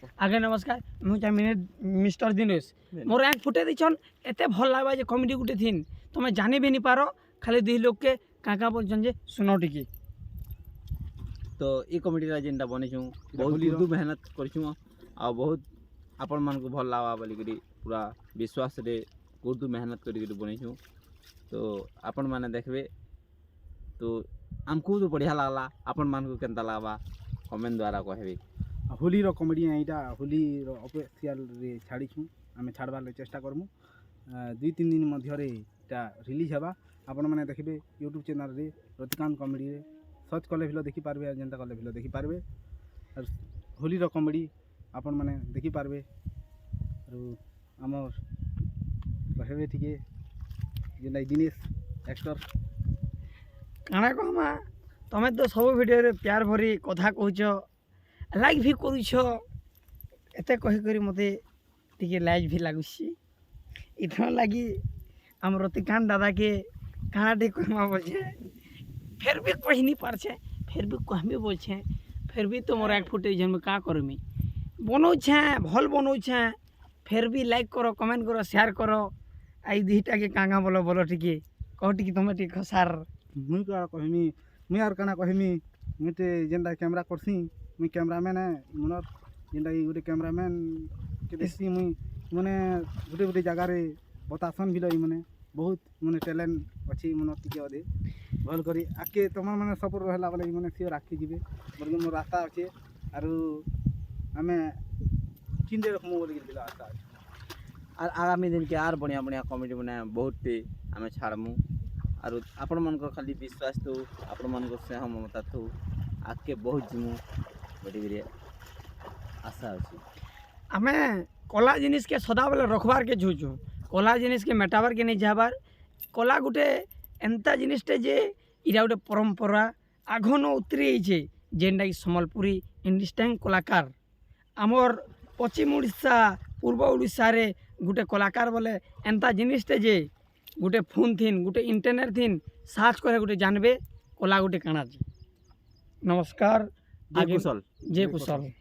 आगे नमस्कार मुझे मिस्टर दिनेश मोर एक फुटे दीछन एत भल लगवा जे कमेडी गुटे थीन तुम जानी भी नहीं पार खाली दुई लोग के क्या बोलछन जे सुनो टिके। तो ये कमेडीटा जेनटा बनैछूँ बहुत उर्दू मेहनत करछूँ आ बहुत आपण मान को भल लागवा बोलिकरी पूरा विश्वास रे उर्दू मेहनत करिकरी बनैछूँ। तो आपण माने देखबे तो आमको तो बढ़िया लागला आपण मान को केनता लागबा कमेंट द्वारा कहबे। होली रो कमेडी एटा होली रो ऑफिशियल रे छाड़ीछू आमे छाड़बार ले चेष्टा करमु 2-3 दिन मध्य रे एटा रिलीज हेबा आपण माने देखबे यूट्यूब चैनल रे रतिकांत कमेडी रे सर्च कले भी देखि पारबे जेंता कले भी देखि पारबे और होली रो कमेडी आपण माने देखि पारबे और हमर कहबे ठीके जेंता दिनेश एक्टर काना कहमा तमें तो सब वीडियो रे प्यार भरी कथा कहछ लाइक भी करूछ एते कहि करी मते टिके लाइक भी लागुछि इतना लगी हम रतिकांत दादा के काना टे कहमा बोलछे फिर भी कहि नहीं पारछे फिर भी कहबे बोलछे फिर भी तो मोर एक फुटे जन में का करमी बनौ छे भल बनौ छे फिर भी लाइक करो कमेंट करो शेयर करो आई दिटा के कांगा बोलो बोलो टिके कह टिके तुम टिके खसार मुई का कहमी मुई आर काना कहमी मुते जेंता कैमरा करसी मुई कैमरामैन है मनर जेंता गोटे कैमरामैन के देखसी मुई माने गोटे गोटे जगह रे बतासन भी लई माने बहुत माने टैलेंट अछि मन टिके अदे भल करी आके तमन माने सपोर्ट रहला बोले माने सियर आके जिवे बरगे मोर रास्ता अछि आरु हमें चिंदे रखमु बोले दिला आशा अछि। और आगामी दिन के आर बढ़िया बढ़िया कमेडी बना बहुत टे आमे छाड़मु और आपण मन को खाली विश्वास तो आपण मन को स्नेह ममता तो आके बहुत जिमु बड़ी आशा अछि। आमे कला जिनिस के सदा बेले रखबार के झुझु कला जिनिस के मेटाबार के नहीं जाबार कला गुटे एंता जिनिसटे जे इरा गुटे परंपरा आघन उतरी छे जेंडा कि सम्बलपुरी इंडिस्टैंग कलाकार आमर पश्चिम ओडिशा पूर्व ओडिशा रे गुटे कलाकार बोले एंता जिनिसटे जे गुटे फोन थीन गुटे इंटरनेट थीन सर्च करे गुटे जानबे कला गुटे काना जे। नमस्कार जय कुशल जय कुशल।